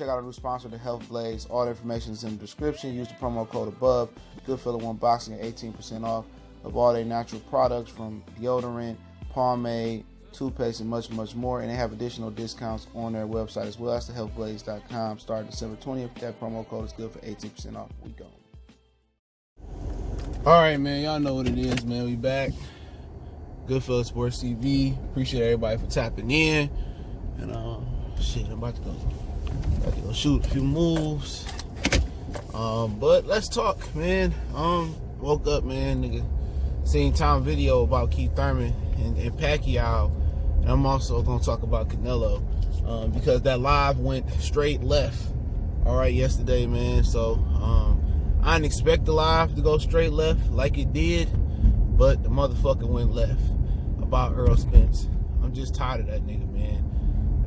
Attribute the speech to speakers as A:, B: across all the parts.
A: check out our new sponsor, the Health Blaze. All the information is in the description. Use the promo code above. Goodfellow Unboxing at 18% off of all their natural products, from deodorant, pomade, toothpaste, and much, much more. And they have additional discounts on their website as well. That's thehealthblaze.com. Starting December 20th. That promo code is good for 18% off. We go. All right, man. Y'all know what it is, man. We back. Goodfellow Sports TV. Appreciate everybody for tapping in. And shit, I'm about to go shoot a few moves. But let's talk, man. Woke up, man, nigga. Seen Tom video about Keith Thurman and Pacquiao. And I'm also gonna talk about Canelo. Because that live went straight left. All right, yesterday, man. So I didn't expect the live to go straight left like it did, but the motherfucker went left about Earl Spence. I'm just tired of that nigga, man.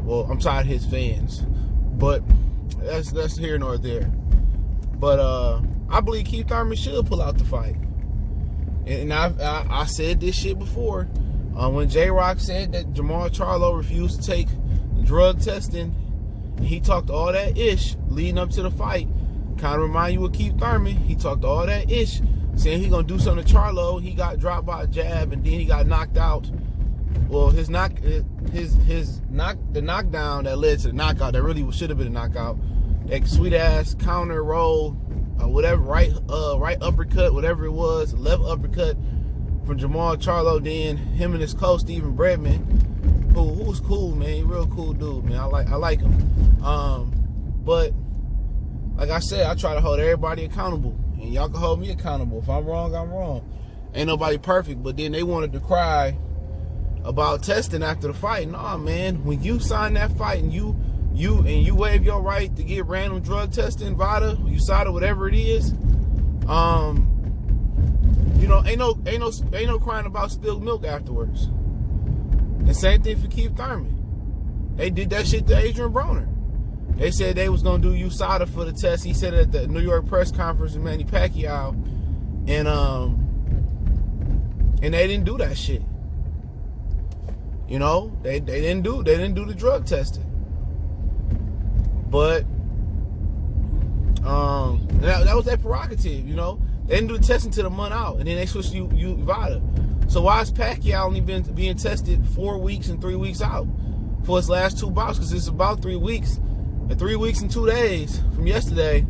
A: Well, I'm tired of his fans, but that's here nor there. But I believe Keith Thurman should pull out the fight. And I said this shit before. When J-Rock said that Jamal Charlo refused to take drug testing, and he talked all that ish leading up to the fight. Kind of remind you of Keith Thurman. He talked all that ish, saying he gonna do something to Charlo. He got dropped by a jab, and then he got knocked out. Well, the knockdown that led to the knockout, that really should have been a knockout. That sweet ass counter roll, whatever, right uppercut, whatever it was, left uppercut from Jamal Charlo. Then him and his coach Stephen Bredman, who was cool, man. He real cool dude, man. I like him. But like I said, I try to hold everybody accountable, and y'all can hold me accountable. If I'm wrong, I'm wrong. Ain't nobody perfect. But then they wanted to cry about testing after the fight. Nah, man. When you sign that fight and you waive your right to get random drug testing, VADA, USADA, whatever it is, ain't no crying about spilled milk afterwards. And same thing for Keith Thurman. They did that shit to Adrian Broner. They said they was gonna do USADA for the test. He said it at the New York press conference with Manny Pacquiao, and they didn't do that shit. You know, they didn't do the drug testing. But that was their prerogative, you know. They didn't do the testing till the month out, and then they switched to VADA. So why is Pacquiao only being tested 4 weeks and 3 weeks out for his last two bouts? Because it's about 3 weeks. And 3 weeks and 2 days from yesterday,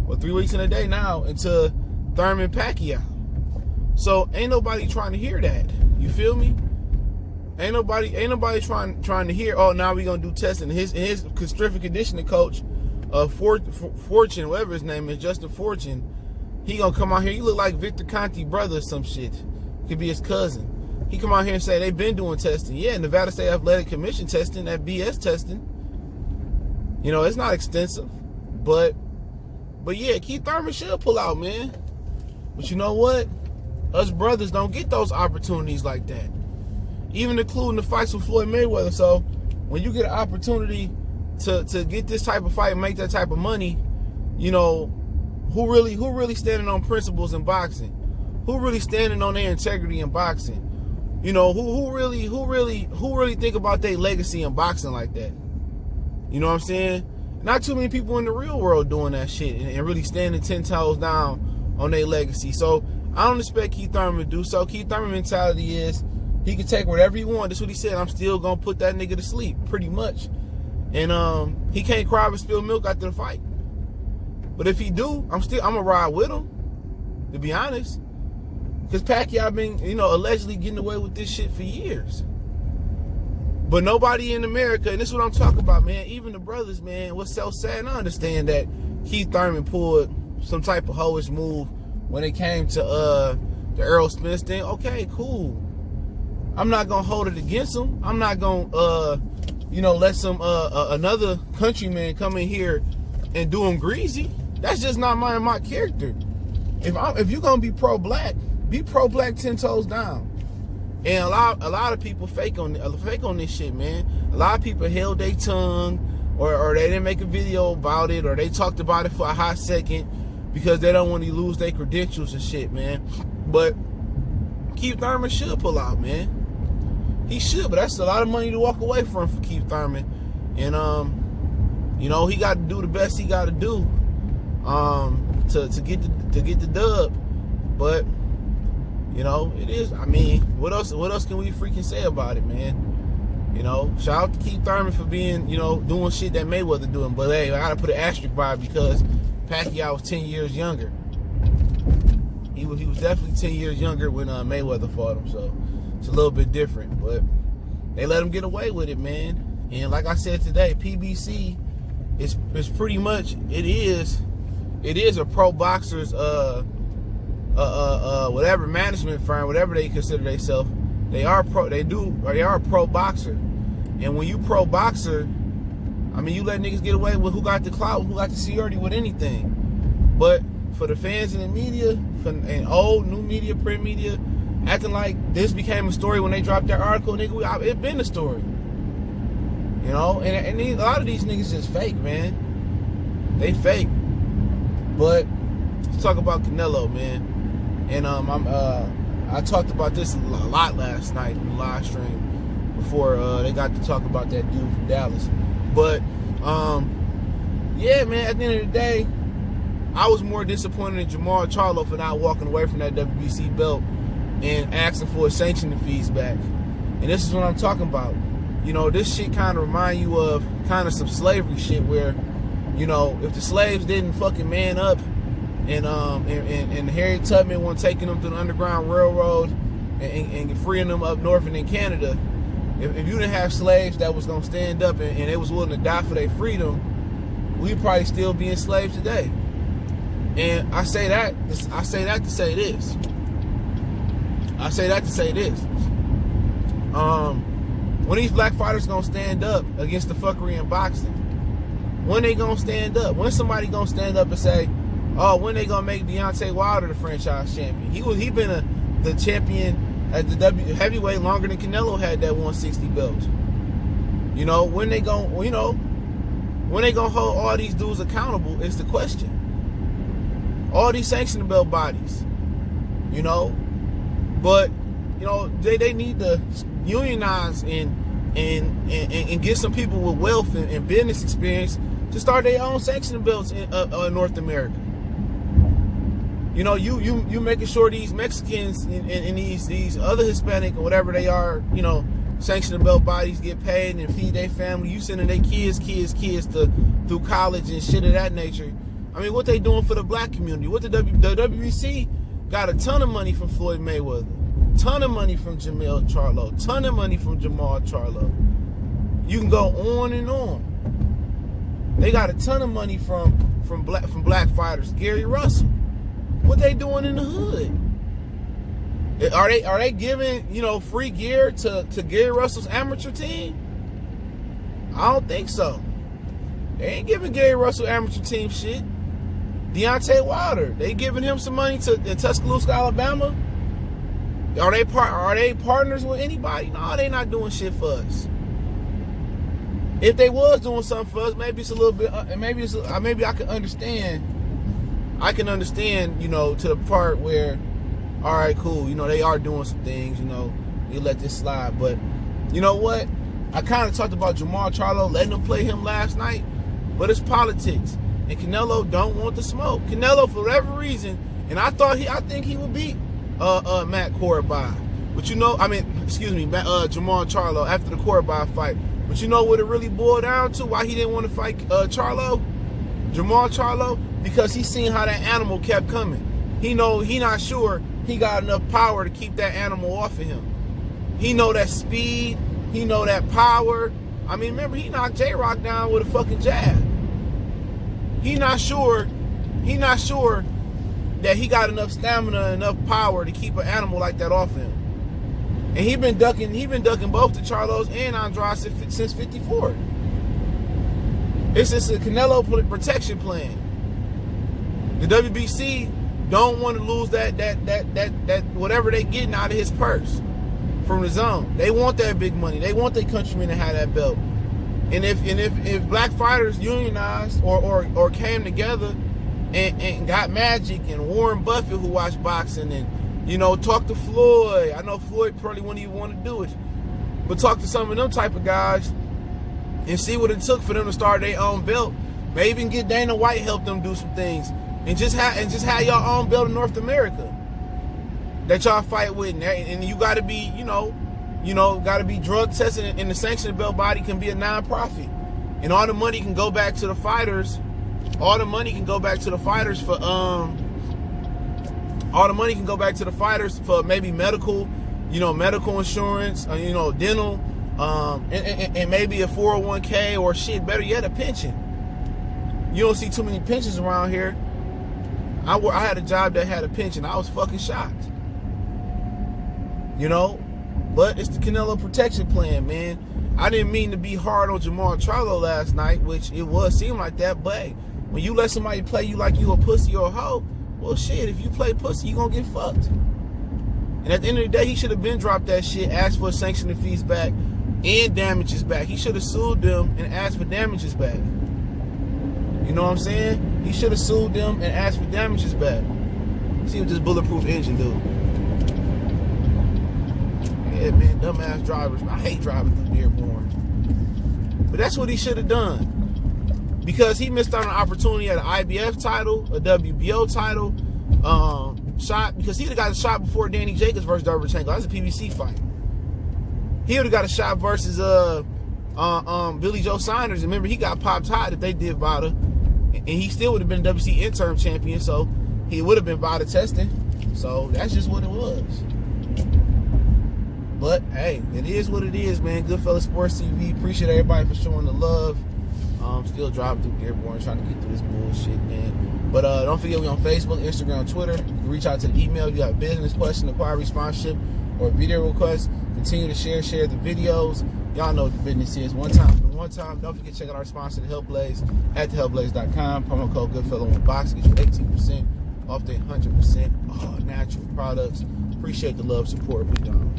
A: or 3 weeks and a day now, into Thurman Pacquiao. So ain't nobody trying to hear that. You feel me? Ain't nobody trying to hear, oh, now we gonna do testing. His strength and conditioning coach, Fortune, whatever his name is, Justin Fortune, he gonna come out here. He look like Victor Conte's brother or some shit. Could be his cousin. He come out here and say they've been doing testing. Yeah, Nevada State Athletic Commission testing, that BS testing. You know, it's not extensive, but yeah, Keith Thurman should pull out, man. But you know what? Us brothers don't get those opportunities like that. Even including the fights with Floyd Mayweather. So when you get an opportunity to get this type of fight and make that type of money, you know, who really standing on principles in boxing? Who really standing on their integrity in boxing? You know, who really think about their legacy in boxing like that? You know what I'm saying? Not too many people in the real world doing that shit and really standing 10 toes down on their legacy. So I don't expect Keith Thurman to do so. Keith Thurman mentality is he can take whatever he wants. That's what he said. I'm still gonna put that nigga to sleep, pretty much. And he can't cry and spill milk after the fight. But if he do, I'm gonna ride with him, to be honest. Because Pacquiao been, you know, allegedly getting away with this shit for years. But nobody in America, and this is what I'm talking about, man, even the brothers, man, what's so sad, and I understand that Keith Thurman pulled some type of hoish move when it came to the Earl Spence thing. Okay, cool. I'm not gonna hold it against him. I'm not gonna let some another countryman come in here and do him greasy. That's just not my character. If you're gonna be pro-black, be pro-black 10 toes down. And a lot of people fake on this shit, man. A lot of people held their tongue, or they didn't make a video about it, or they talked about it for a hot second because they don't want to lose their credentials and shit, man. But Keith Thurman should pull out, man. He should, but that's a lot of money to walk away from for Keith Thurman. And You know, he got to do the best he got to do to get the dub. But you know, it is. I mean, what else can we freaking say about it, man? You know, shout out to Keith Thurman for being, you know, doing shit that Mayweather doing. But hey, I gotta put an asterisk by it because Pacquiao was 10 years younger. He was definitely 10 years younger when Mayweather fought him, so it's a little bit different. But they let him get away with it, man. And like I said today, PBC is pretty much it is a pro boxers whatever management firm, whatever they consider themselves. They are a pro boxer. And when you pro boxer, I mean, you let niggas get away with who got the clout, who got the seniority with anything. But for the fans in the media, and old, new media, print media, acting like this became a story when they dropped their article, nigga, it been a story. You know, and a lot of these niggas just fake, man. They fake. But let's talk about Canelo, man. And I talked about this a lot last night in the live stream before they got to talk about that dude from Dallas. But yeah, man, at the end of the day, I was more disappointed in Jamal Charlo for not walking away from that WBC belt and asking for his sanctioning fees back. And this is what I'm talking about. You know, this shit kind of remind you of kind of some slavery shit where, you know, if the slaves didn't fucking man up and Harriet Tubman wasn't taking them to the Underground Railroad and freeing them up north and in Canada, if you didn't have slaves that was gonna stand up and they was willing to die for their freedom, we'd probably still be enslaved today. And I say that to say this. When these black fighters gonna stand up against the fuckery in boxing? When they gonna stand up? When somebody gonna stand up and say, oh, when they gonna make Deontay Wilder the franchise champion? He been the champion at the heavyweight longer than Canelo had that 160 belt. You know, when they gonna hold all these dudes accountable is the question. All these sanctioning belt bodies, you know, but you know they need to unionize and get some people with wealth and business experience to start their own sanctioning belts in North America. You know, you making sure these Mexicans and these other Hispanic or whatever they are, you know, sanctioning belt bodies get paid and feed their family. You sending their kids through college and shit of that nature. I mean, what they doing for the black community? What the WBC got a ton of money from Floyd Mayweather, ton of money from Jamal Charlo, ton of money from Jamal Charlo. You can go on and on. They got a ton of money from black fighters. Gary Russell. What they doing in the hood? Are they giving, you know, free gear to Gary Russell's amateur team? I don't think so. They ain't giving Gary Russell amateur team shit. Deontay Wilder, they giving him some money in Tuscaloosa, Alabama? Are they partners with anybody? No, they not doing shit for us. If they was doing something for us, maybe it's a little bit. Maybe I can understand. I can understand, you know, to the part where, all right, cool, you know, they are doing some things, you know, you let this slide. But you know what? I kind of talked about Jamal Charlo letting them play him last night, but it's politics. And Canelo don't want the smoke. Canelo, for whatever reason, and I think he would beat Matt Corby. But you know, Jamal Charlo after the Corby fight. But you know what it really boiled down to? Why he didn't want to fight Jamal Charlo? Because he seen how that animal kept coming. He not sure he got enough power to keep that animal off of him. He know that speed. He know that power. I mean, remember, he knocked J-Rock down with a fucking jab. He not sure that he got enough stamina and enough power to keep an animal like that off him. And he been ducking both the Charlos and Andrade since 54. It's just a Canelo protection plan. The WBC don't want to lose that whatever they getting out of his purse from the zone. They want that big money. They want their countrymen to have that belt. And if black fighters unionized or came together and got Magic and Warren Buffett, who watched boxing, and you know, talk to Floyd. I know Floyd probably wouldn't even want to do it, but talk to some of them type of guys. and see what it took for them to start their own belt. Maybe even get Dana White help them do some things, and just have your own belt in North America that y'all fight with, and you got to be, got to be drug tested, and the sanctioned belt body can be a non-profit, and all the money can go back to the fighters. All the money can go back to the fighters for maybe medical, medical insurance, dental, and maybe a 401k, or shit, better yet, a pension. You don't see too many pensions around here. I had a job that had a pension. I was fucking shocked. But it's the Canelo protection plan, man. I didn't mean to be hard on Jamal Charlo last night, which it seemed like that, but hey, when you let somebody play you like you a pussy or a hoe, well, shit, if you play pussy, you gonna get fucked. And at the end of the day, he should have been dropped that shit, asked for sanctioning fees back and damages back. He should have sued them and asked for damages back. You know what I'm saying? He should have sued them and asked for damages back. See what this bulletproof engine do. Yeah, man, dumbass drivers. I hate driving through Dearborn. But that's what he should have done. Because he missed out on an opportunity at an IBF title, a WBO title, shot, because he would have got a shot before Danny Jacobs versus Derevchenko. That's a PBC fight. He would have got a shot versus Billy Joe Saunders. Remember, he got popped high that they did VADA, and he still would have been WBC interim champion, so he would have been VADA testing. So that's just what it was. But hey, it is what it is, man. Goodfellas Sports TV. Appreciate everybody for showing the love. Still driving through Dearborn, trying to get through this bullshit, man. But don't forget, we on Facebook, Instagram, Twitter. You can reach out to the email if you got a business question, inquiry, sponsorship, or video request. Continue to share the videos. Y'all know what the business is. One time. Don't forget to check out our sponsor, The Health Blaze, at thehellblaze.com. Promo code Goodfellow on box gets you 18% off their 100% all natural products. Appreciate the love, support. We gone.